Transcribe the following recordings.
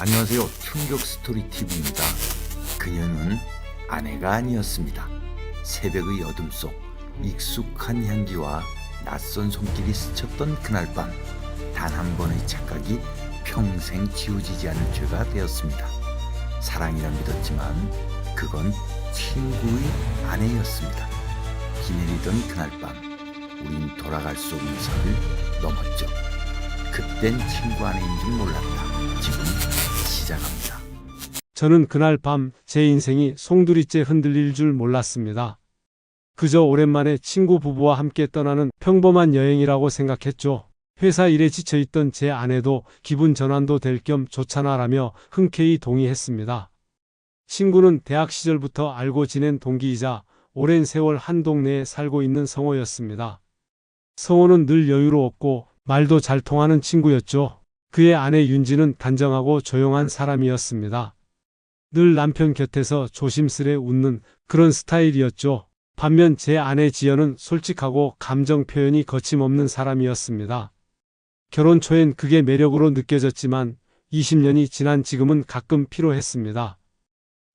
안녕하세요. 충격 스토리 TV입니다. 그녀는 아내가 아니었습니다. 새벽의 어둠 속 익숙한 향기와 낯선 손길이 스쳤던 그날 밤, 단 한 번의 착각이 평생 지워지지 않을 죄가 되었습니다. 사랑이라 믿었지만 그건 친구의 아내였습니다. 비 내리던 그날 밤, 우린 돌아갈 수 없는 선을 넘었죠. 그땐 친구 아내인 줄 몰랐다. 지금 시작합니다. 저는 그날 밤 제 인생이 송두리째 흔들릴 줄 몰랐습니다. 그저 오랜만에 친구 부부와 함께 떠나는 평범한 여행이라고 생각했죠. 회사 일에 지쳐있던 제 아내도 기분 전환도 될 겸 좋잖아라며 흔쾌히 동의했습니다. 친구는 대학 시절부터 알고 지낸 동기이자 오랜 세월 한 동네에 살고 있는 성호였습니다. 성호는 늘 여유로웠고 말도 잘 통하는 친구였죠. 그의 아내 윤지는 단정하고 조용한 사람이었습니다. 늘 남편 곁에서 조심스레 웃는 그런 스타일이었죠. 반면 제 아내 지연은 솔직하고 감정 표현이 거침없는 사람이었습니다. 결혼 초엔 그게 매력으로 느껴졌지만 20년이 지난 지금은 가끔 피로했습니다.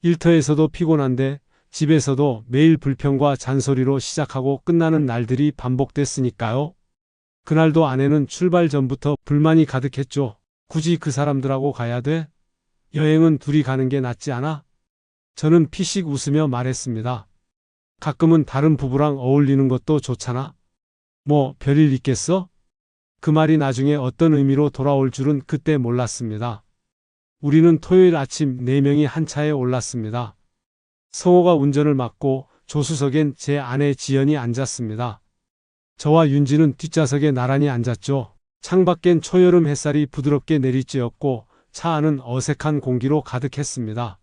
일터에서도 피곤한데 집에서도 매일 불평과 잔소리로 시작하고 끝나는 날들이 반복됐으니까요. 그날도 아내는 출발 전부터 불만이 가득했죠. 굳이 그 사람들하고 가야 돼? 여행은 둘이 가는 게 낫지 않아? 저는 피식 웃으며 말했습니다. 가끔은 다른 부부랑 어울리는 것도 좋잖아. 뭐 별일 있겠어? 그 말이 나중에 어떤 의미로 돌아올 줄은 그때 몰랐습니다. 우리는 토요일 아침 4명이 한 차에 올랐습니다. 성호가 운전을 맡고 조수석엔 제 아내 지연이 앉았습니다. 저와 윤지는 뒷좌석에 나란히 앉았죠. 창밖엔 초여름 햇살이 부드럽게 내리쬐었고 차 안은 어색한 공기로 가득했습니다.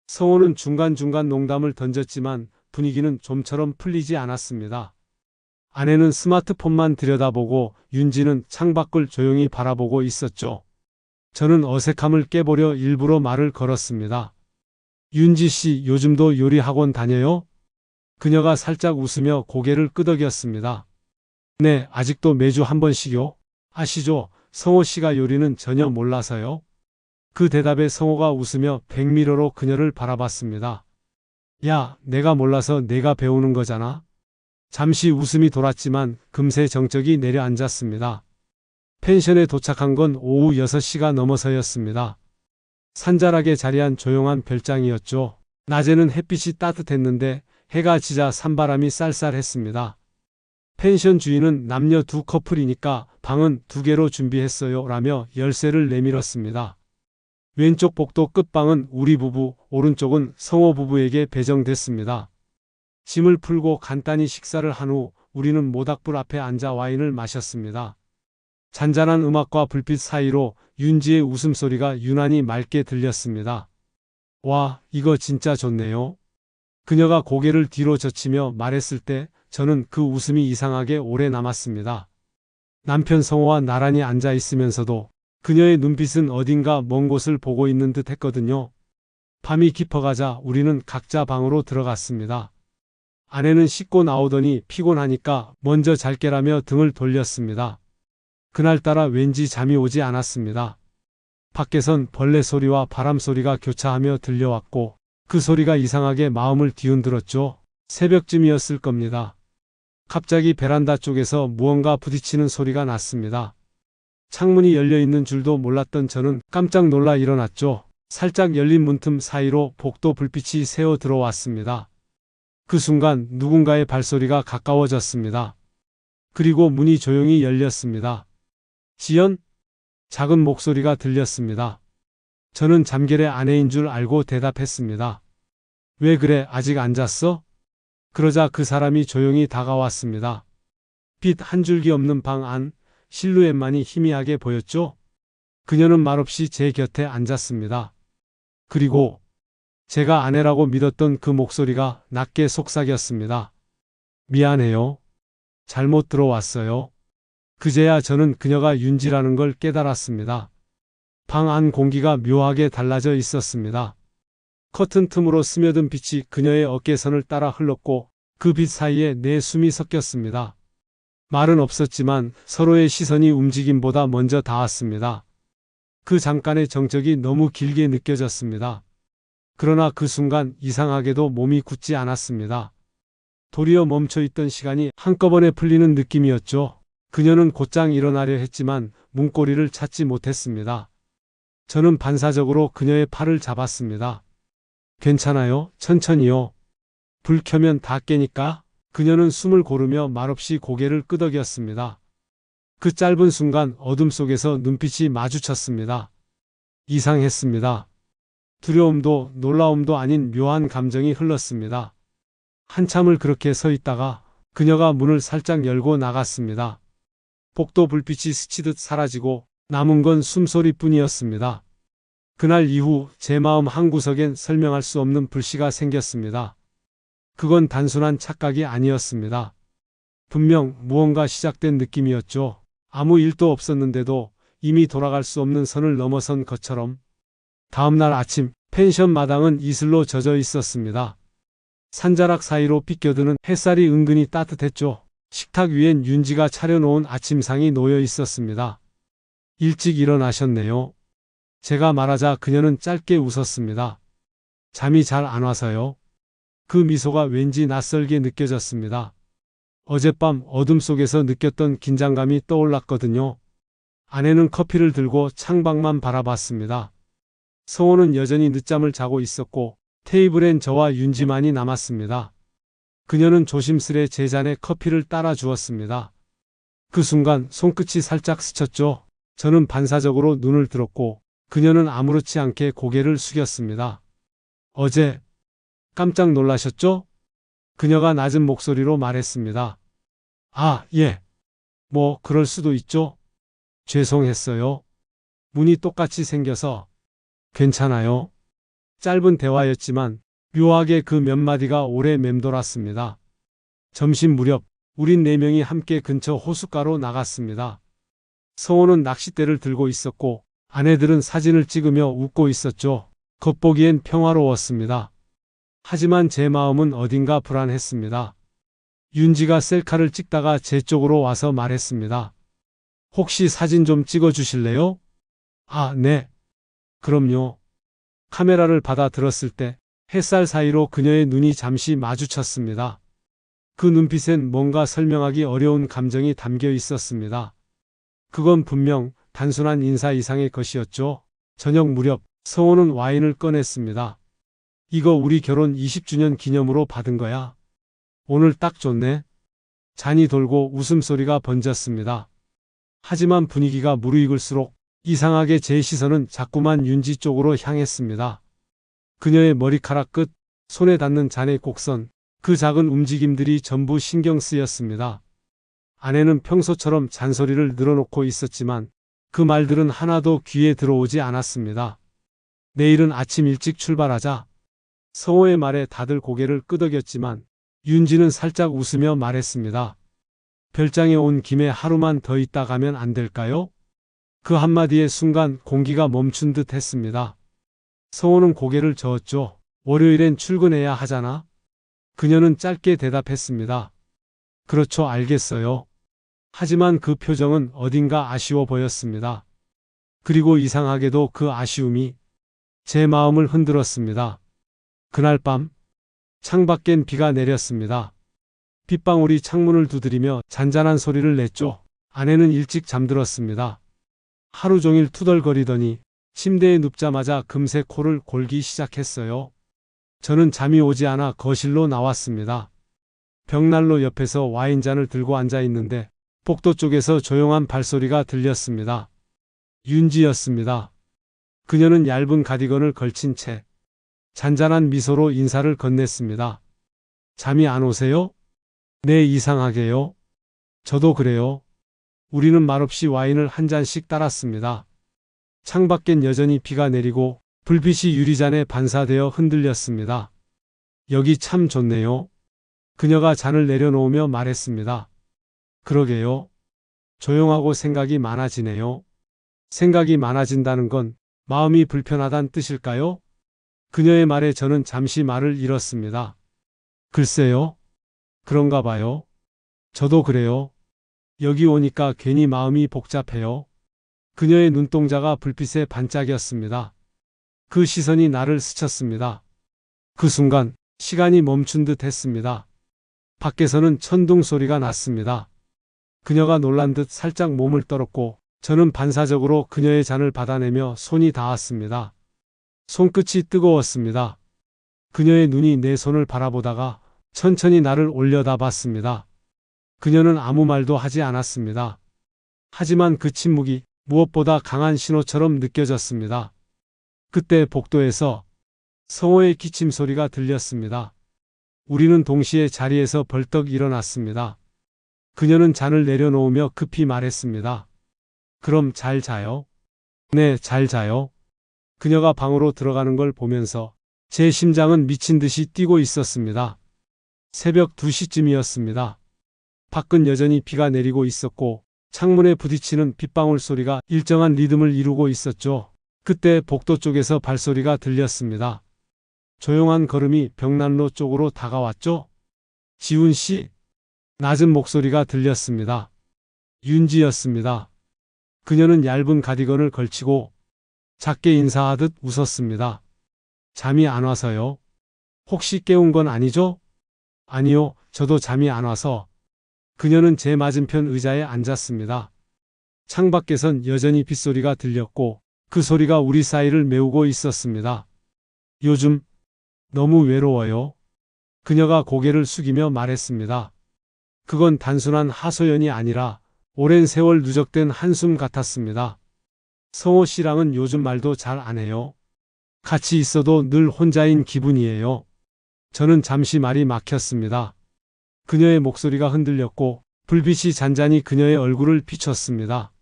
성호는 중간중간 농담을 던졌지만 분위기는 좀처럼 풀리지 않았습니다. 아내는 스마트폰만 들여다보고 윤지는 창밖을 조용히 바라보고 있었죠. 저는 어색함을 깨보려 일부러 말을 걸었습니다. 윤지 씨, 요즘도 요리 학원 다녀요? 그녀가 살짝 웃으며 고개를 끄덕였습니다. 네, 아직도 매주 한 번씩요. 아시죠? 성호 씨가 요리는 전혀 몰라서요. 그 대답에 성호가 웃으며 백미러로 그녀를 바라봤습니다. 야, 내가 몰라서 내가 배우는 거잖아. 잠시 웃음이 돌았지만 금세 정적이 내려앉았습니다. 펜션에 도착한 건 오후 6시가 넘어서였습니다. 산자락에 자리한 조용한 별장이었죠. 낮에는 햇빛이 따뜻했는데 해가 지자 산바람이 쌀쌀했습니다. 펜션 주인은 남녀 두 커플이니까 방은 2개로 준비했어요 라며 열쇠를 내밀었습니다. 왼쪽 복도 끝방은 우리 부부, 오른쪽은 성호 부부에게 배정됐습니다. 짐을 풀고 간단히 식사를 한 후 우리는 모닥불 앞에 앉아 와인을 마셨습니다. 잔잔한 음악과 불빛 사이로 윤지의 웃음소리가 유난히 맑게 들렸습니다. 와, 이거 진짜 좋네요. 그녀가 고개를 뒤로 젖히며 말했을 때 저는 그 웃음이 이상하게 오래 남았습니다. 남편 성호와 나란히 앉아 있으면서도 그녀의 눈빛은 어딘가 먼 곳을 보고 있는 듯 했거든요. 밤이 깊어가자 우리는 각자 방으로 들어갔습니다. 아내는 씻고 나오더니 피곤하니까 먼저 잘게라며 등을 돌렸습니다. 그날따라 왠지 잠이 오지 않았습니다. 밖에선 벌레 소리와 바람 소리가 교차하며 들려왔고 그 소리가 이상하게 마음을 뒤흔들었죠. 새벽쯤이었을 겁니다. 갑자기 베란다 쪽에서 무언가 부딪히는 소리가 났습니다. 창문이 열려있는 줄도 몰랐던 저는 깜짝 놀라 일어났죠. 살짝 열린 문틈 사이로 복도 불빛이 새어 들어왔습니다. 그 순간 누군가의 발소리가 가까워졌습니다. 그리고 문이 조용히 열렸습니다. 지연? 작은 목소리가 들렸습니다. 저는 잠결의 아내인 줄 알고 대답했습니다. 왜 그래, 아직 안 잤어? 그러자 그 사람이 조용히 다가왔습니다. 빛 한 줄기 없는 방 안, 실루엣만이 희미하게 보였죠? 그녀는 말없이 제 곁에 앉았습니다. 그리고 제가 아내라고 믿었던 그 목소리가 낮게 속삭였습니다. 미안해요. 잘못 들어왔어요. 그제야 저는 그녀가 윤지라는 걸 깨달았습니다. 방 안 공기가 묘하게 달라져 있었습니다. 커튼 틈으로 스며든 빛이 그녀의 어깨선을 따라 흘렀고 그 빛 사이에 내 숨이 섞였습니다. 말은 없었지만 서로의 시선이 움직임보다 먼저 닿았습니다. 그 잠깐의 정적이 너무 길게 느껴졌습니다. 그러나 그 순간 이상하게도 몸이 굳지 않았습니다. 도리어 멈춰있던 시간이 한꺼번에 풀리는 느낌이었죠. 그녀는 곧장 일어나려 했지만 문고리를 찾지 못했습니다. 저는 반사적으로 그녀의 팔을 잡았습니다. 괜찮아요? 천천히요. 불 켜면 다 깨니까. 그녀는 숨을 고르며 말없이 고개를 끄덕였습니다. 그 짧은 순간 어둠 속에서 눈빛이 마주쳤습니다. 이상했습니다. 두려움도 놀라움도 아닌 묘한 감정이 흘렀습니다. 한참을 그렇게 서 있다가 그녀가 문을 살짝 열고 나갔습니다. 복도 불빛이 스치듯 사라지고 남은 건 숨소리뿐이었습니다. 그날 이후 제 마음 한구석엔 설명할 수 없는 불씨가 생겼습니다. 그건 단순한 착각이 아니었습니다. 분명 무언가 시작된 느낌이었죠. 아무 일도 없었는데도 이미 돌아갈 수 없는 선을 넘어선 것처럼. 다음날 아침 펜션 마당은 이슬로 젖어 있었습니다. 산자락 사이로 비껴드는 햇살이 은근히 따뜻했죠. 식탁 위엔 윤지가 차려놓은 아침상이 놓여 있었습니다. 일찍 일어나셨네요. 제가 말하자 그녀는 짧게 웃었습니다. 잠이 잘 안 와서요. 그 미소가 왠지 낯설게 느껴졌습니다. 어젯밤 어둠 속에서 느꼈던 긴장감이 떠올랐거든요. 아내는 커피를 들고 창밖만 바라봤습니다. 성호는 여전히 늦잠을 자고 있었고 테이블엔 저와 윤지만이 남았습니다. 그녀는 조심스레 제 잔에 커피를 따라 주었습니다. 그 순간 손끝이 살짝 스쳤죠. 저는 반사적으로 눈을 들었고 그녀는 아무렇지 않게 고개를 숙였습니다. 어제 깜짝 놀라셨죠? 그녀가 낮은 목소리로 말했습니다. 아, 예. 뭐 그럴 수도 있죠. 죄송했어요. 문이 똑같이 생겨서. 괜찮아요. 짧은 대화였지만 묘하게 그 몇 마디가 오래 맴돌았습니다. 점심 무렵 우린 4명이 함께 근처 호숫가로 나갔습니다. 성호는 낚싯대를 들고 있었고 아내들은 사진을 찍으며 웃고 있었죠. 겉보기엔 평화로웠습니다. 하지만 제 마음은 어딘가 불안했습니다. 윤지가 셀카를 찍다가 제 쪽으로 와서 말했습니다. 혹시 사진 좀 찍어주실래요? 아, 네. 그럼요. 카메라를 받아 들었을 때 햇살 사이로 그녀의 눈이 잠시 마주쳤습니다. 그 눈빛엔 뭔가 설명하기 어려운 감정이 담겨 있었습니다. 그건 분명 단순한 인사 이상의 것이었죠. 저녁 무렵 성호는 와인을 꺼냈습니다. 이거 우리 결혼 20주년 기념으로 받은 거야. 오늘 딱 좋네. 잔이 돌고 웃음소리가 번졌습니다. 하지만 분위기가 무르익을수록 이상하게 제 시선은 자꾸만 윤지 쪽으로 향했습니다. 그녀의 머리카락 끝, 손에 닿는 잔의 곡선, 그 작은 움직임들이 전부 신경 쓰였습니다. 아내는 평소처럼 잔소리를 늘어놓고 있었지만 그 말들은 하나도 귀에 들어오지 않았습니다. 내일은 아침 일찍 출발하자. 성호의 말에 다들 고개를 끄덕였지만 윤지는 살짝 웃으며 말했습니다. 별장에 온 김에 하루만 더 있다 가면 안 될까요? 그 한마디의 순간 공기가 멈춘 듯 했습니다. 성호는 고개를 저었죠. 월요일엔 출근해야 하잖아. 그녀는 짧게 대답했습니다. 그렇죠, 알겠어요. 하지만 그 표정은 어딘가 아쉬워 보였습니다. 그리고 이상하게도 그 아쉬움이 제 마음을 흔들었습니다. 그날 밤 창밖엔 비가 내렸습니다. 빗방울이 창문을 두드리며 잔잔한 소리를 냈죠. 아내는 일찍 잠들었습니다. 하루 종일 투덜거리더니 침대에 눕자마자 금세 코를 골기 시작했어요. 저는 잠이 오지 않아 거실로 나왔습니다. 벽난로 옆에서 와인잔을 들고 앉아 있는데 복도 쪽에서 조용한 발소리가 들렸습니다. 윤지였습니다. 그녀는 얇은 가디건을 걸친 채 잔잔한 미소로 인사를 건넸습니다. 잠이 안 오세요? 네, 이상하게요. 저도 그래요. 우리는 말없이 와인을 한 잔씩 따랐습니다. 창밖엔 여전히 비가 내리고 불빛이 유리잔에 반사되어 흔들렸습니다. 여기 참 좋네요. 그녀가 잔을 내려놓으며 말했습니다. 그러게요. 조용하고 생각이 많아지네요. 생각이 많아진다는 건 마음이 불편하단 뜻일까요? 그녀의 말에 저는 잠시 말을 잃었습니다. 글쎄요. 그런가 봐요. 저도 그래요. 여기 오니까 괜히 마음이 복잡해요. 그녀의 눈동자가 불빛에 반짝였습니다. 그 시선이 나를 스쳤습니다. 그 순간 시간이 멈춘 듯 했습니다. 밖에서는 천둥 소리가 났습니다. 그녀가 놀란 듯 살짝 몸을 떨었고 저는 반사적으로 그녀의 잔을 받아내며 손이 닿았습니다. 손끝이 뜨거웠습니다. 그녀의 눈이 내 손을 바라보다가 천천히 나를 올려다 봤습니다. 그녀는 아무 말도 하지 않았습니다. 하지만 그 침묵이 무엇보다 강한 신호처럼 느껴졌습니다. 그때 복도에서 성호의 기침 소리가 들렸습니다. 우리는 동시에 자리에서 벌떡 일어났습니다. 그녀는 잔을 내려놓으며 급히 말했습니다. 그럼 잘 자요? 네, 잘 자요. 그녀가 방으로 들어가는 걸 보면서 제 심장은 미친 듯이 뛰고 있었습니다. 새벽 2시쯤이었습니다. 밖은 여전히 비가 내리고 있었고 창문에 부딪히는 빗방울 소리가 일정한 리듬을 이루고 있었죠. 그때 복도 쪽에서 발소리가 들렸습니다. 조용한 걸음이 벽난로 쪽으로 다가왔죠. 지훈 씨. 낮은 목소리가 들렸습니다. 윤지였습니다. 그녀는 얇은 가디건을 걸치고 작게 인사하듯 웃었습니다. 잠이 안 와서요? 혹시 깨운 건 아니죠? 아니요, 저도 잠이 안 와서. 그녀는 제 맞은편 의자에 앉았습니다. 창밖에선 여전히 빗소리가 들렸고 그 소리가 우리 사이를 메우고 있었습니다. 요즘 너무 외로워요. 그녀가 고개를 숙이며 말했습니다. 그건 단순한 하소연이 아니라 오랜 세월 누적된 한숨 같았습니다. 성호 씨랑은 요즘 말도 잘 안 해요. 같이 있어도 늘 혼자인 기분이에요. 저는 잠시 말이 막혔습니다. 그녀의 목소리가 흔들렸고 불빛이 잔잔히 그녀의 얼굴을 비췄습니다.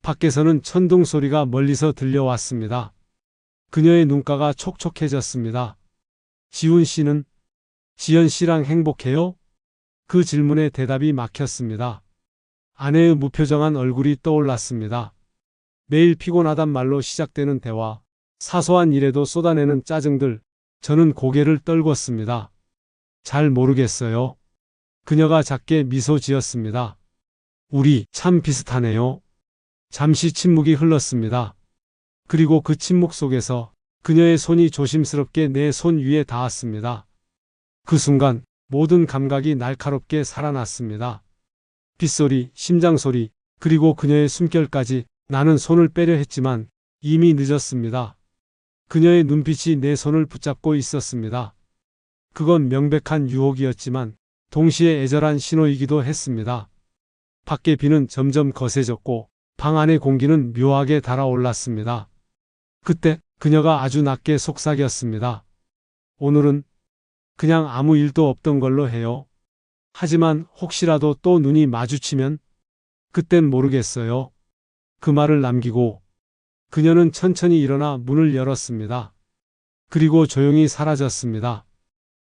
밖에서는 천둥 소리가 멀리서 들려왔습니다. 그녀의 눈가가 촉촉해졌습니다. 지훈 씨는? 지연 씨랑 행복해요? 그 질문에 대답이 막혔습니다. 아내의 무표정한 얼굴이 떠올랐습니다. 매일 피곤하단 말로 시작되는 대화, 사소한 일에도 쏟아내는 짜증들, 저는 고개를 떨궜습니다. 잘 모르겠어요. 그녀가 작게 미소 지었습니다. 우리 참 비슷하네요. 잠시 침묵이 흘렀습니다. 그리고 그 침묵 속에서 그녀의 손이 조심스럽게 내 손 위에 닿았습니다. 그 순간 모든 감각이 날카롭게 살아났습니다. 빗소리, 심장소리, 그리고 그녀의 숨결까지. 나는 손을 빼려 했지만 이미 늦었습니다. 그녀의 눈빛이 내 손을 붙잡고 있었습니다. 그건 명백한 유혹이었지만 동시에 애절한 신호이기도 했습니다. 밖의 비는 점점 거세졌고 방 안의 공기는 묘하게 달아올랐습니다. 그때 그녀가 아주 낮게 속삭였습니다. 오늘은 그냥 아무 일도 없던 걸로 해요. 하지만 혹시라도 또 눈이 마주치면? 그땐 모르겠어요. 그 말을 남기고 그녀는 천천히 일어나 문을 열었습니다. 그리고 조용히 사라졌습니다.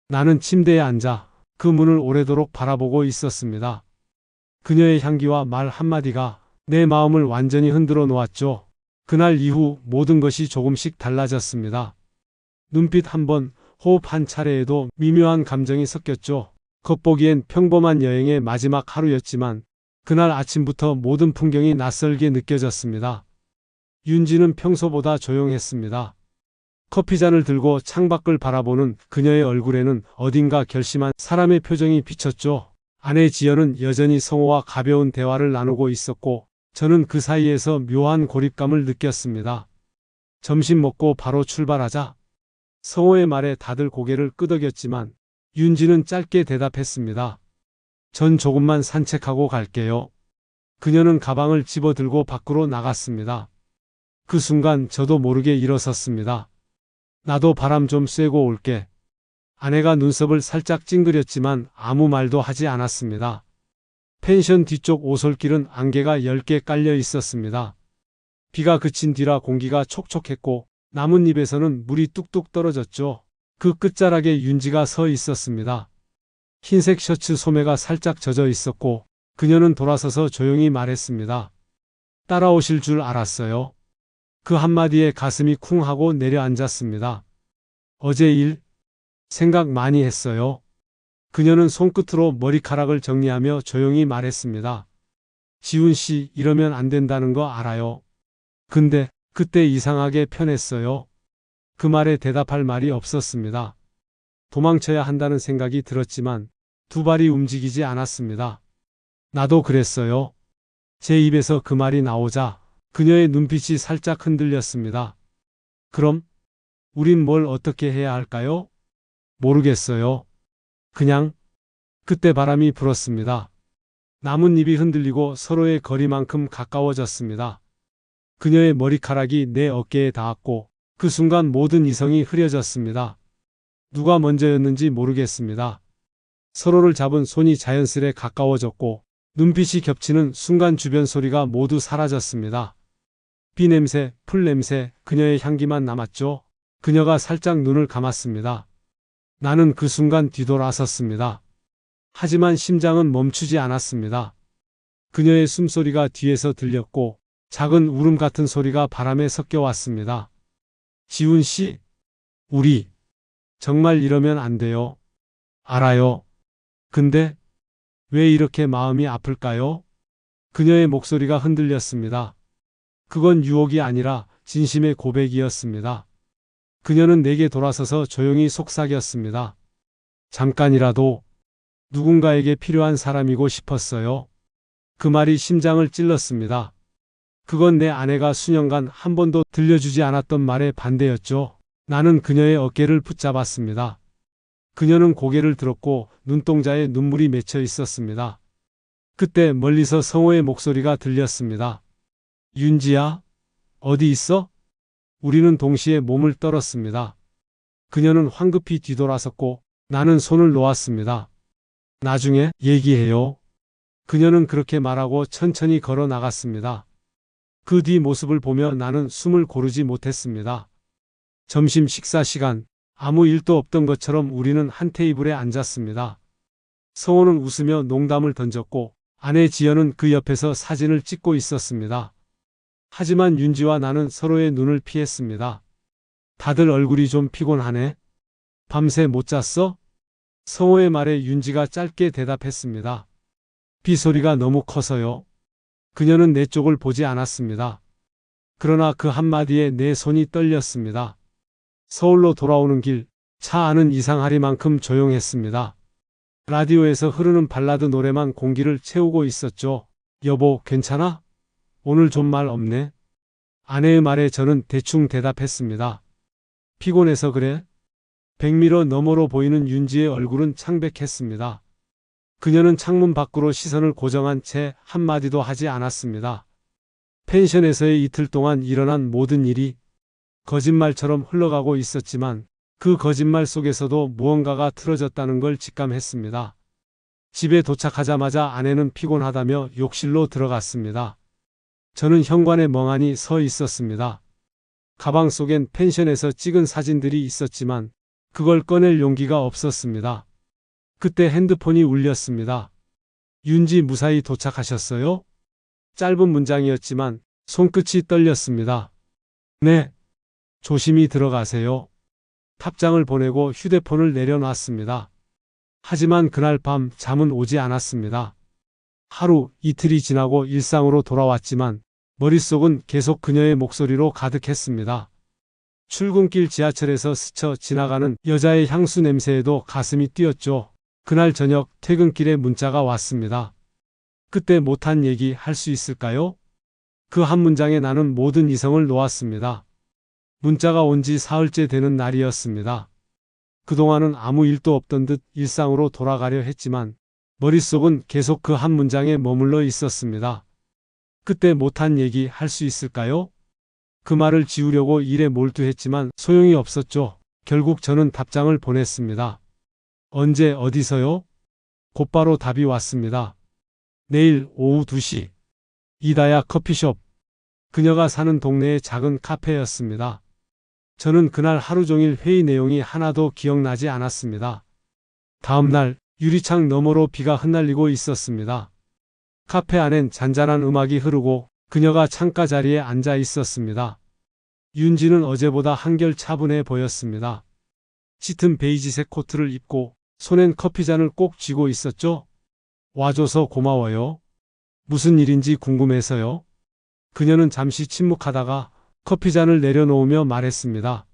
나는 침대에 앉아 그 문을 오래도록 바라보고 있었습니다. 그녀의 향기와 말 한마디가 내 마음을 완전히 흔들어 놓았죠. 그날 이후 모든 것이 조금씩 달라졌습니다. 눈빛 한 번, 호흡 한 차례에도 미묘한 감정이 섞였죠. 겉보기엔 평범한 여행의 마지막 하루였지만 그날 아침부터 모든 풍경이 낯설게 느껴졌습니다. 윤지는 평소보다 조용했습니다. 커피잔을 들고 창밖을 바라보는 그녀의 얼굴에는 어딘가 결심한 사람의 표정이 비쳤죠. 아내 지연은 여전히 성호와 가벼운 대화를 나누고 있었고 저는 그 사이에서 묘한 고립감을 느꼈습니다. 점심 먹고 바로 출발하자. 성호의 말에 다들 고개를 끄덕였지만 윤지는 짧게 대답했습니다. 전 조금만 산책하고 갈게요. 그녀는 가방을 집어들고 밖으로 나갔습니다. 그 순간 저도 모르게 일어섰습니다. 나도 바람 좀 쐬고 올게. 아내가 눈썹을 살짝 찡그렸지만 아무 말도 하지 않았습니다. 펜션 뒤쪽 오솔길은 안개가 10개 깔려 있었습니다. 비가 그친 뒤라 공기가 촉촉했고 나뭇잎에서는 물이 뚝뚝 떨어졌죠. 그 끝자락에 윤지가 서 있었습니다. 흰색 셔츠 소매가 살짝 젖어 있었고 그녀는 돌아서서 조용히 말했습니다. 따라오실 줄 알았어요. 그 한마디에 가슴이 쿵 하고 내려앉았습니다. 어제 일 생각 많이 했어요. 그녀는 손끝으로 머리카락을 정리하며 조용히 말했습니다. 지훈 씨, 이러면 안 된다는 거 알아요. 근데 그때 이상하게 편했어요. 그 말에 대답할 말이 없었습니다. 도망쳐야 한다는 생각이 들었지만 두 발이 움직이지 않았습니다. 나도 그랬어요. 제 입에서 그 말이 나오자 그녀의 눈빛이 살짝 흔들렸습니다. 그럼 우린 뭘 어떻게 해야 할까요? 모르겠어요. 그냥 그때 바람이 불었습니다. 나뭇잎이 흔들리고 서로의 거리만큼 가까워졌습니다. 그녀의 머리카락이 내 어깨에 닿았고 그 순간 모든 이성이 흐려졌습니다. 누가 먼저였는지 모르겠습니다. 서로를 잡은 손이 자연스레 가까워졌고 눈빛이 겹치는 순간 주변 소리가 모두 사라졌습니다. 비 냄새, 풀 냄새, 그녀의 향기만 남았죠. 그녀가 살짝 눈을 감았습니다. 나는 그 순간 뒤돌아섰습니다. 하지만 심장은 멈추지 않았습니다. 그녀의 숨소리가 뒤에서 들렸고 작은 울음 같은 소리가 바람에 섞여 왔습니다. 지훈 씨, 우리 정말 이러면 안 돼요. 알아요. 근데 왜 이렇게 마음이 아플까요? 그녀의 목소리가 흔들렸습니다. 그건 유혹이 아니라 진심의 고백이었습니다. 그녀는 내게 돌아서서 조용히 속삭였습니다. 잠깐이라도 누군가에게 필요한 사람이고 싶었어요. 그 말이 심장을 찔렀습니다. 그건 내 아내가 수년간 한 번도 들려주지 않았던 말의 반대였죠. 나는 그녀의 어깨를 붙잡았습니다. 그녀는 고개를 들었고 눈동자에 눈물이 맺혀 있었습니다. 그때 멀리서 성호의 목소리가 들렸습니다. 윤지야, 어디 있어? 우리는 동시에 몸을 떨었습니다. 그녀는 황급히 뒤돌아섰고 나는 손을 놓았습니다. 나중에 얘기해요. 그녀는 그렇게 말하고 천천히 걸어 나갔습니다. 그 뒤 모습을 보며 나는 숨을 고르지 못했습니다. 점심 식사 시간, 아무 일도 없던 것처럼 우리는 한 테이블에 앉았습니다. 성호는 웃으며 농담을 던졌고 아내 지연은 그 옆에서 사진을 찍고 있었습니다. 하지만 윤지와 나는 서로의 눈을 피했습니다. 다들 얼굴이 좀 피곤하네. 밤새 못 잤어? 성호의 말에 윤지가 짧게 대답했습니다. 비 소리가 너무 커서요. 그녀는 내 쪽을 보지 않았습니다. 그러나 그 한마디에 내 손이 떨렸습니다. 서울로 돌아오는 길, 차 안은 이상하리만큼 조용했습니다. 라디오에서 흐르는 발라드 노래만 공기를 채우고 있었죠. 여보, 괜찮아? 오늘 좀 말 없네. 아내의 말에 저는 대충 대답했습니다. 피곤해서 그래? 백미러 너머로 보이는 윤지의 얼굴은 창백했습니다. 그녀는 창문 밖으로 시선을 고정한 채 한마디도 하지 않았습니다. 펜션에서의 이틀 동안 일어난 모든 일이 거짓말처럼 흘러가고 있었지만 그 거짓말 속에서도 무언가가 틀어졌다는 걸 직감했습니다. 집에 도착하자마자 아내는 피곤하다며 욕실로 들어갔습니다. 저는 현관에 멍하니 서 있었습니다. 가방 속엔 펜션에서 찍은 사진들이 있었지만 그걸 꺼낼 용기가 없었습니다. 그때 핸드폰이 울렸습니다. 윤지 무사히 도착하셨어요? 짧은 문장이었지만 손끝이 떨렸습니다. 네. 조심히 들어가세요. 탑장을 보내고 휴대폰을 내려놨습니다. 하지만 그날 밤 잠은 오지 않았습니다. 하루, 이틀이 지나고 일상으로 돌아왔지만 머릿속은 계속 그녀의 목소리로 가득했습니다. 출근길 지하철에서 스쳐 지나가는 여자의 향수 냄새에도 가슴이 뛰었죠. 그날 저녁 퇴근길에 문자가 왔습니다. 그때 못한 얘기 할 수 있을까요? 그 한 문장에 나는 모든 이성을 놓았습니다. 문자가 온 지 사흘째 되는 날이었습니다. 그동안은 아무 일도 없던 듯 일상으로 돌아가려 했지만 머릿속은 계속 그 한 문장에 머물러 있었습니다. 그때 못한 얘기 할 수 있을까요? 그 말을 지우려고 일에 몰두했지만 소용이 없었죠. 결국 저는 답장을 보냈습니다. 언제 어디서요? 곧바로 답이 왔습니다. 내일 오후 2시. 이다야 커피숍. 그녀가 사는 동네의 작은 카페였습니다. 저는 그날 하루 종일 회의 내용이 하나도 기억나지 않았습니다. 다음 날 유리창 너머로 비가 흩날리고 있었습니다. 카페 안엔 잔잔한 음악이 흐르고 그녀가 창가 자리에 앉아 있었습니다. 윤지는 어제보다 한결 차분해 보였습니다. 짙은 베이지색 코트를 입고 손엔 커피잔을 꼭 쥐고 있었죠. 와줘서 고마워요. 무슨 일인지 궁금해서요. 그녀는 잠시 침묵하다가 커피잔을 내려놓으며 말했습니다.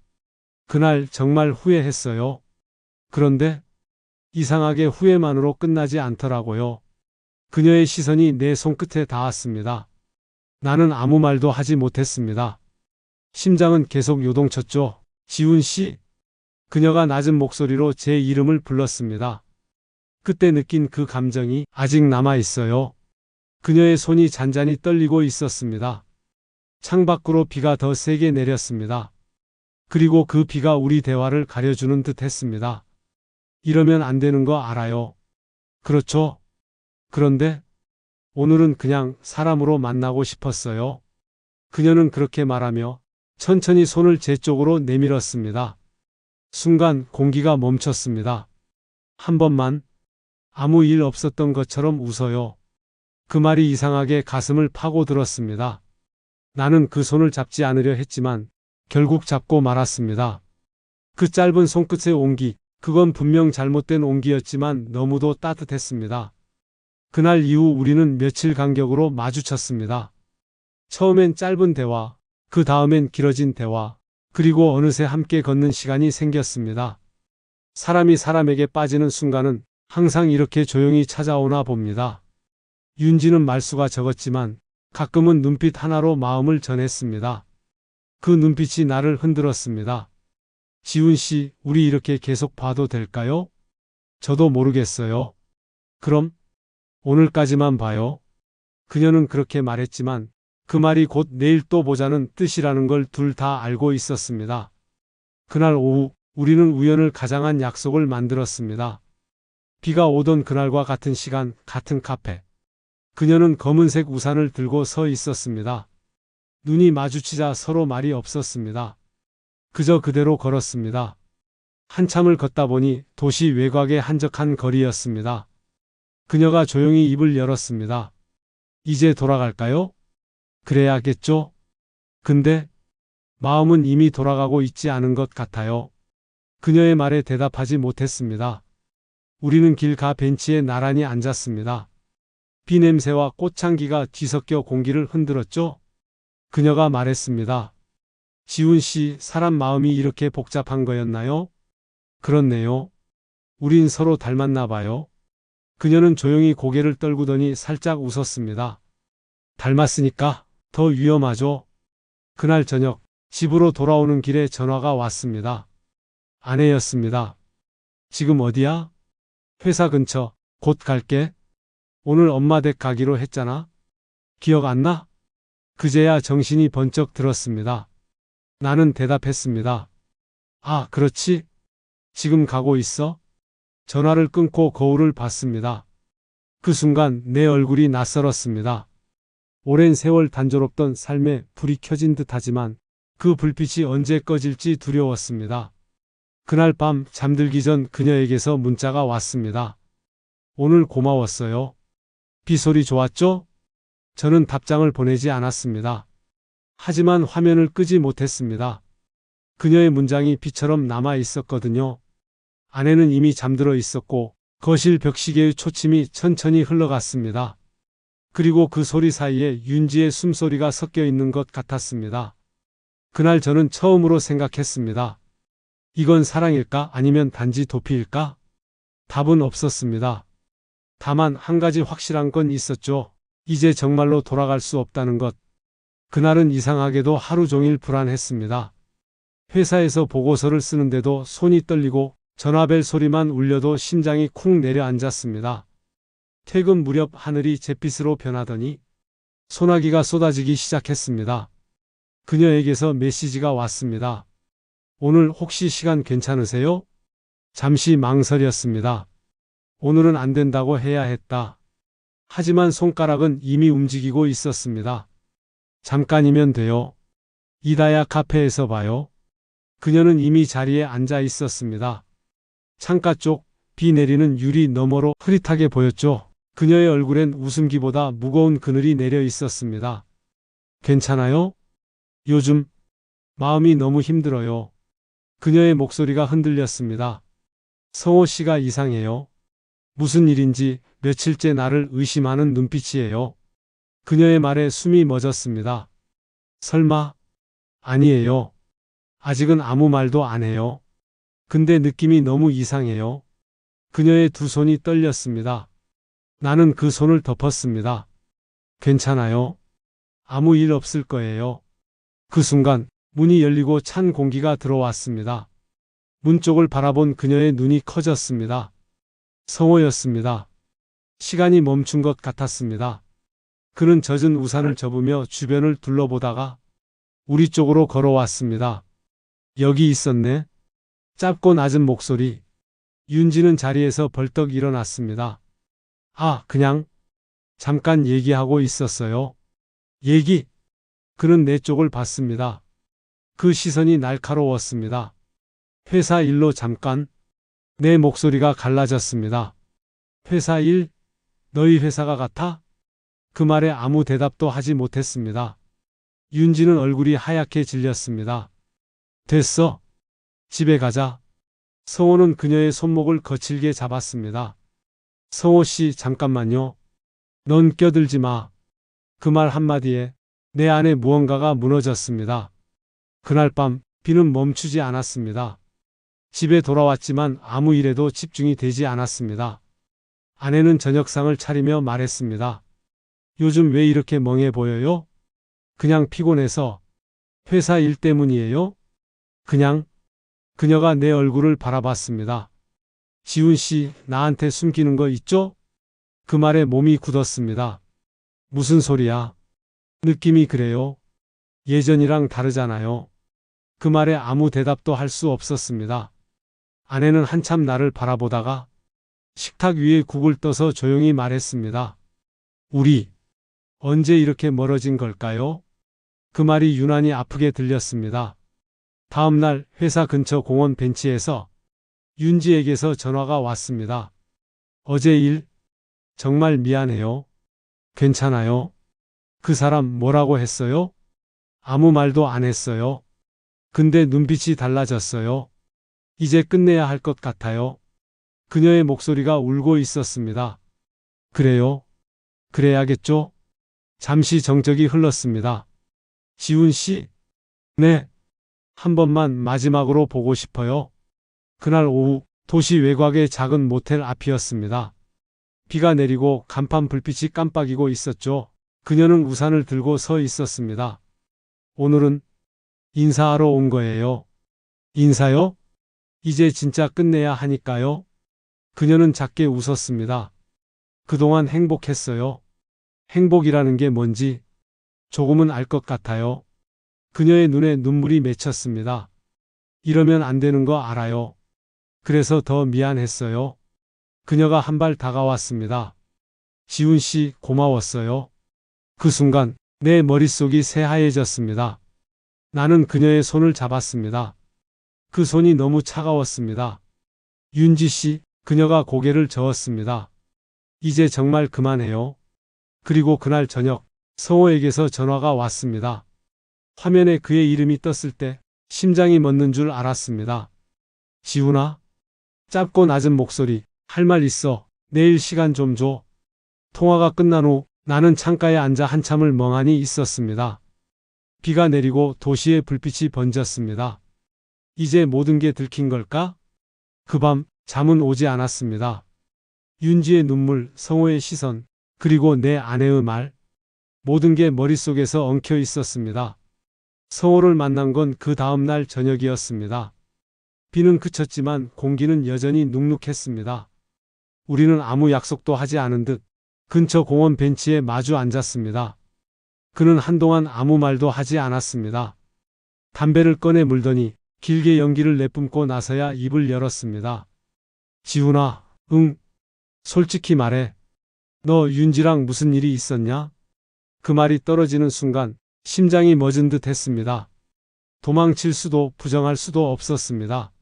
그날 정말 후회했어요. 그런데 이상하게 후회만으로 끝나지 않더라고요. 그녀의 시선이 내 손끝에 닿았습니다. 나는 아무 말도 하지 못했습니다. 심장은 계속 요동쳤죠. 지훈 씨. 그녀가 낮은 목소리로 제 이름을 불렀습니다. 그때 느낀 그 감정이 아직 남아 있어요. 그녀의 손이 잔잔히 떨리고 있었습니다. 창밖으로 비가 더 세게 내렸습니다. 그리고 그 비가 우리 대화를 가려주는 듯 했습니다. 이러면 안 되는 거 알아요. 그렇죠? 그런데 오늘은 그냥 사람으로 만나고 싶었어요. 그녀는 그렇게 말하며 천천히 손을 제 쪽으로 내밀었습니다. 순간 공기가 멈췄습니다. 한 번만 아무 일 없었던 것처럼 웃어요. 그 말이 이상하게 가슴을 파고들었습니다. 나는 그 손을 잡지 않으려 했지만 결국 잡고 말았습니다. 그 짧은 손끝의 온기, 그건 분명 잘못된 온기였지만 너무도 따뜻했습니다. 그날 이후 우리는 며칠 간격으로 마주쳤습니다. 처음엔 짧은 대화, 그 다음엔 길어진 대화, 그리고 어느새 함께 걷는 시간이 생겼습니다. 사람이 사람에게 빠지는 순간은 항상 이렇게 조용히 찾아오나 봅니다. 윤지는 말수가 적었지만 가끔은 눈빛 하나로 마음을 전했습니다. 그 눈빛이 나를 흔들었습니다. 지훈 씨, 우리 이렇게 계속 봐도 될까요? 저도 모르겠어요. 그럼 오늘까지만 봐요. 그녀는 그렇게 말했지만 그 말이 곧 내일 또 보자는 뜻이라는 걸 둘 다 알고 있었습니다. 그날 오후 우리는 우연을 가장한 약속을 만들었습니다. 비가 오던 그날과 같은 시간, 같은 카페. 그녀는 검은색 우산을 들고 서 있었습니다. 눈이 마주치자 서로 말이 없었습니다. 그저 그대로 걸었습니다. 한참을 걷다 보니 도시 외곽의 한적한 거리였습니다. 그녀가 조용히 입을 열었습니다. 이제 돌아갈까요? 그래야겠죠? 근데 마음은 이미 돌아가고 있지 않은 것 같아요. 그녀의 말에 대답하지 못했습니다. 우리는 길가 벤치에 나란히 앉았습니다. 비 냄새와 꽃향기가 뒤섞여 공기를 흔들었죠. 그녀가 말했습니다. 지훈 씨, 사람 마음이 이렇게 복잡한 거였나요? 그렇네요. 우린 서로 닮았나 봐요. 그녀는 조용히 고개를 떨구더니 살짝 웃었습니다. 닮았으니까 더 위험하죠. 그날 저녁 집으로 돌아오는 길에 전화가 왔습니다. 아내였습니다. 지금 어디야? 회사 근처. 곧 갈게. 오늘 엄마 댁 가기로 했잖아. 기억 안 나? 그제야 정신이 번쩍 들었습니다. 나는 대답했습니다. 아, 그렇지. 지금 가고 있어? 전화를 끊고 거울을 봤습니다. 그 순간 내 얼굴이 낯설었습니다. 오랜 세월 단조롭던 삶에 불이 켜진 듯하지만 그 불빛이 언제 꺼질지 두려웠습니다. 그날 밤 잠들기 전 그녀에게서 문자가 왔습니다. 오늘 고마웠어요. 비 소리 좋았죠? 저는 답장을 보내지 않았습니다. 하지만 화면을 끄지 못했습니다. 그녀의 문장이 비처럼 남아 있었거든요. 아내는 이미 잠들어 있었고 거실 벽시계의 초침이 천천히 흘러갔습니다. 그리고 그 소리 사이에 윤지의 숨소리가 섞여 있는 것 같았습니다. 그날 저는 처음으로 생각했습니다. 이건 사랑일까 아니면 단지 도피일까? 답은 없었습니다. 다만 한 가지 확실한 건 있었죠. 이제 정말로 돌아갈 수 없다는 것. 그날은 이상하게도 하루 종일 불안했습니다. 회사에서 보고서를 쓰는데도 손이 떨리고 전화벨 소리만 울려도 심장이 쿵 내려앉았습니다. 퇴근 무렵 하늘이 잿빛으로 변하더니 소나기가 쏟아지기 시작했습니다. 그녀에게서 메시지가 왔습니다. 오늘 혹시 시간 괜찮으세요? 잠시 망설였습니다. 오늘은 안 된다고 해야 했다. 하지만 손가락은 이미 움직이고 있었습니다. 잠깐이면 돼요. 이다야 카페에서 봐요. 그녀는 이미 자리에 앉아 있었습니다. 창가 쪽 비 내리는 유리 너머로 흐릿하게 보였죠. 그녀의 얼굴엔 웃음기보다 무거운 그늘이 내려 있었습니다. 괜찮아요? 요즘 마음이 너무 힘들어요. 그녀의 목소리가 흔들렸습니다. 성호 씨가 이상해요. 무슨 일인지 며칠째 나를 의심하는 눈빛이에요. 그녀의 말에 숨이 멎었습니다. 설마? 아니에요. 아직은 아무 말도 안 해요. 근데 느낌이 너무 이상해요. 그녀의 두 손이 떨렸습니다. 나는 그 손을 덮었습니다. 괜찮아요. 아무 일 없을 거예요. 그 순간 문이 열리고 찬 공기가 들어왔습니다. 문 쪽을 바라본 그녀의 눈이 커졌습니다. 성호였습니다. 시간이 멈춘 것 같았습니다. 그는 젖은 우산을 접으며 주변을 둘러보다가 우리 쪽으로 걸어왔습니다. 여기 있었네. 짧고 낮은 목소리. 윤지는 자리에서 벌떡 일어났습니다. 아, 그냥 잠깐 얘기하고 있었어요. 얘기? 그는 내 쪽을 봤습니다. 그 시선이 날카로웠습니다. 회사 일로 잠깐. 내 목소리가 갈라졌습니다. 회사 일? 너희 회사가 같아? 그 말에 아무 대답도 하지 못했습니다. 윤지는 얼굴이 하얗게 질렸습니다. 됐어. 집에 가자. 성호는 그녀의 손목을 거칠게 잡았습니다. 성호 씨, 잠깐만요. 넌 껴들지 마. 그 말 한마디에 내 안에 무언가가 무너졌습니다. 그날 밤 비는 멈추지 않았습니다. 집에 돌아왔지만 아무 일에도 집중이 되지 않았습니다. 아내는 저녁상을 차리며 말했습니다. 요즘 왜 이렇게 멍해 보여요? 그냥 피곤해서. 회사 일 때문이에요? 그냥. 그녀가 내 얼굴을 바라봤습니다. 지훈 씨, 나한테 숨기는 거 있죠? 그 말에 몸이 굳었습니다. 무슨 소리야? 느낌이 그래요. 예전이랑 다르잖아요. 그 말에 아무 대답도 할 수 없었습니다. 아내는 한참 나를 바라보다가 식탁 위에 국을 떠서 조용히 말했습니다. 우리 언제 이렇게 멀어진 걸까요? 그 말이 유난히 아프게 들렸습니다. 다음 날 회사 근처 공원 벤치에서 윤지에게서 전화가 왔습니다. 어제 일 정말 미안해요. 괜찮아요. 그 사람 뭐라고 했어요? 아무 말도 안 했어요. 근데 눈빛이 달라졌어요. 이제 끝내야 할 것 같아요. 그녀의 목소리가 울고 있었습니다. 그래요? 그래야겠죠? 잠시 정적이 흘렀습니다. 지훈 씨? 네. 한 번만 마지막으로 보고 싶어요. 그날 오후 도시 외곽의 작은 모텔 앞이었습니다. 비가 내리고 간판 불빛이 깜빡이고 있었죠. 그녀는 우산을 들고 서 있었습니다. 오늘은 인사하러 온 거예요. 인사요? 이제 진짜 끝내야 하니까요. 그녀는 작게 웃었습니다. 그동안 행복했어요. 행복이라는 게 뭔지 조금은 알 것 같아요. 그녀의 눈에 눈물이 맺혔습니다. 이러면 안 되는 거 알아요. 그래서 더 미안했어요. 그녀가 한 발 다가왔습니다. 지훈 씨, 고마웠어요. 그 순간 내 머릿속이 새하얘졌습니다. 나는 그녀의 손을 잡았습니다. 그 손이 너무 차가웠습니다. 윤지 씨, 그녀가 고개를 저었습니다. 이제 정말 그만해요. 그리고 그날 저녁 성호에게서 전화가 왔습니다. 화면에 그의 이름이 떴을 때 심장이 멎는 줄 알았습니다. 지훈아? 짧고 낮은 목소리. 할 말 있어. 내일 시간 좀 줘. 통화가 끝난 후 나는 창가에 앉아 한참을 멍하니 있었습니다. 비가 내리고 도시의 불빛이 번졌습니다. 이제 모든 게 들킨 걸까? 그 밤 잠은 오지 않았습니다. 윤지의 눈물, 성호의 시선, 그리고 내 아내의 말. 모든 게 머릿속에서 엉켜 있었습니다. 성호를 만난 건 그 다음 날 저녁이었습니다. 비는 그쳤지만 공기는 여전히 눅눅했습니다. 우리는 아무 약속도 하지 않은 듯 근처 공원 벤치에 마주 앉았습니다. 그는 한동안 아무 말도 하지 않았습니다. 담배를 꺼내 물더니 길게 연기를 내뿜고 나서야 입을 열었습니다. 지훈아, 응. 솔직히 말해. 너 윤지랑 무슨 일이 있었냐? 그 말이 떨어지는 순간 심장이 멎은 듯 했습니다. 도망칠 수도 부정할 수도 없었습니다.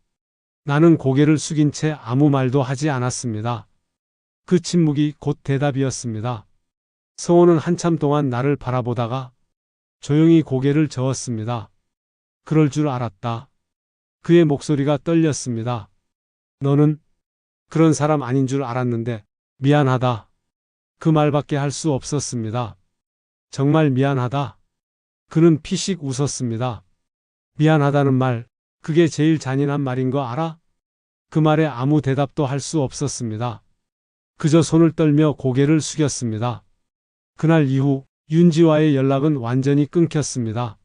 나는 고개를 숙인 채 아무 말도 하지 않았습니다. 그 침묵이 곧 대답이었습니다. 성호는 한참 동안 나를 바라보다가 조용히 고개를 저었습니다. 그럴 줄 알았다. 그의 목소리가 떨렸습니다. 너는 그런 사람 아닌 줄 알았는데 미안하다. 그 말밖에 할 수 없었습니다. 정말 미안하다. 그는 피식 웃었습니다. 미안하다는 말, 그게 제일 잔인한 말인 거 알아? 그 말에 아무 대답도 할 수 없었습니다. 그저 손을 떨며 고개를 숙였습니다. 그날 이후 윤지와의 연락은 완전히 끊겼습니다.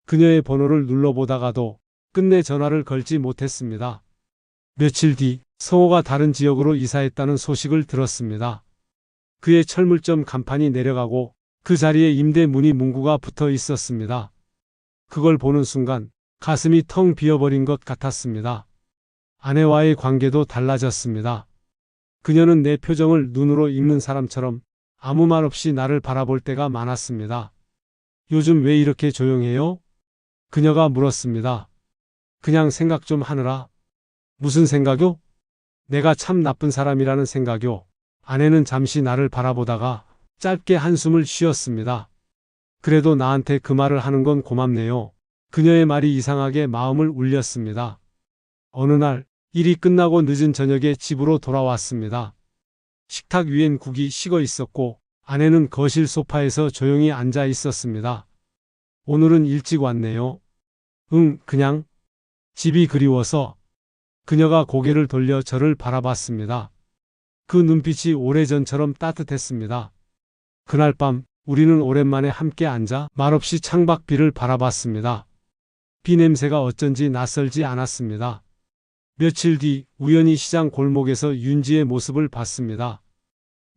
그녀의 번호를 눌러보다가도 끝내 전화를 걸지 못했습니다. 며칠 뒤 성호가 다른 지역으로 이사했다는 소식을 들었습니다. 그의 철물점 간판이 내려가고 그 자리에 임대 문의 문구가 붙어 있었습니다. 그걸 보는 순간 가슴이 텅 비어버린 것 같았습니다. 아내와의 관계도 달라졌습니다. 그녀는 내 표정을 눈으로 읽는 사람처럼 아무 말 없이 나를 바라볼 때가 많았습니다. 요즘 왜 이렇게 조용해요? 그녀가 물었습니다. 그냥 생각 좀 하느라. 무슨 생각요? 내가 참 나쁜 사람이라는 생각요. 아내는 잠시 나를 바라보다가 짧게 한숨을 쉬었습니다. 그래도 나한테 그 말을 하는 건 고맙네요. 그녀의 말이 이상하게 마음을 울렸습니다. 어느 날 일이 끝나고 늦은 저녁에 집으로 돌아왔습니다. 식탁 위엔 국이 식어 있었고 아내는 거실 소파에서 조용히 앉아 있었습니다. 오늘은 일찍 왔네요. 응, 그냥 집이 그리워서. 그녀가 고개를 돌려 저를 바라봤습니다. 그 눈빛이 오래전처럼 따뜻했습니다. 그날 밤 우리는 오랜만에 함께 앉아 말없이 창밖비를 바라봤습니다. 비 냄새가 어쩐지 낯설지 않았습니다. 며칠 뒤 우연히 시장 골목에서 윤지의 모습을 봤습니다.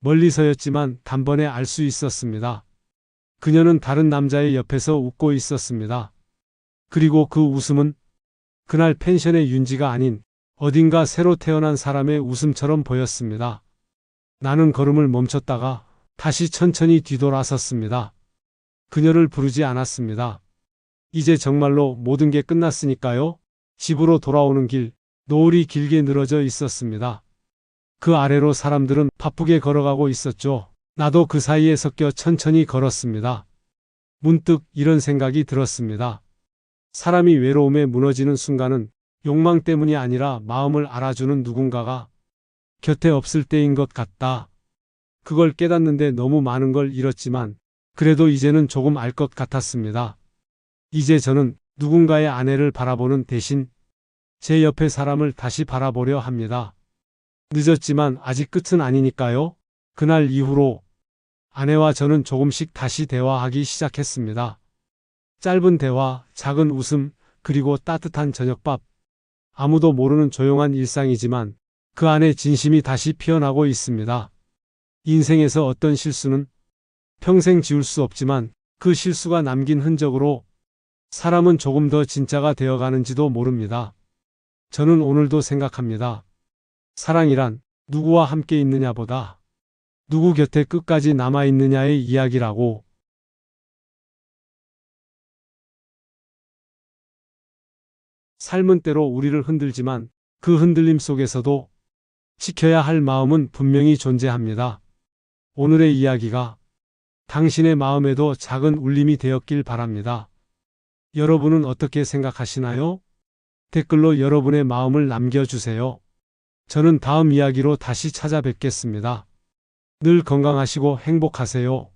멀리서였지만 단번에 알 수 있었습니다. 그녀는 다른 남자의 옆에서 웃고 있었습니다. 그리고 그 웃음은 그날 펜션의 윤지가 아닌 어딘가 새로 태어난 사람의 웃음처럼 보였습니다. 나는 걸음을 멈췄다가 다시 천천히 뒤돌아섰습니다. 그녀를 부르지 않았습니다. 이제 정말로 모든 게 끝났으니까요. 집으로 돌아오는 길, 노을이 길게 늘어져 있었습니다. 그 아래로 사람들은 바쁘게 걸어가고 있었죠. 나도 그 사이에 섞여 천천히 걸었습니다. 문득 이런 생각이 들었습니다. 사람이 외로움에 무너지는 순간은 욕망 때문이 아니라 마음을 알아주는 누군가가 곁에 없을 때인 것 같다. 그걸 깨닫는데 너무 많은 걸 잃었지만 그래도 이제는 조금 알 것 같았습니다. 이제 저는 누군가의 아내를 바라보는 대신 제 옆에 사람을 다시 바라보려 합니다. 늦었지만 아직 끝은 아니니까요. 그날 이후로 아내와 저는 조금씩 다시 대화하기 시작했습니다. 짧은 대화, 작은 웃음, 그리고 따뜻한 저녁밥. 아무도 모르는 조용한 일상이지만 그 안에 진심이 다시 피어나고 있습니다. 인생에서 어떤 실수는 평생 지울 수 없지만 그 실수가 남긴 흔적으로 사람은 조금 더 진짜가 되어가는지도 모릅니다. 저는 오늘도 생각합니다. 사랑이란 누구와 함께 있느냐보다 누구 곁에 끝까지 남아있느냐의 이야기라고. 삶은 때로 우리를 흔들지만 그 흔들림 속에서도 지켜야 할 마음은 분명히 존재합니다. 오늘의 이야기가 당신의 마음에도 작은 울림이 되었길 바랍니다. 여러분은 어떻게 생각하시나요? 댓글로 여러분의 마음을 남겨주세요. 저는 다음 이야기로 다시 찾아뵙겠습니다. 늘 건강하시고 행복하세요.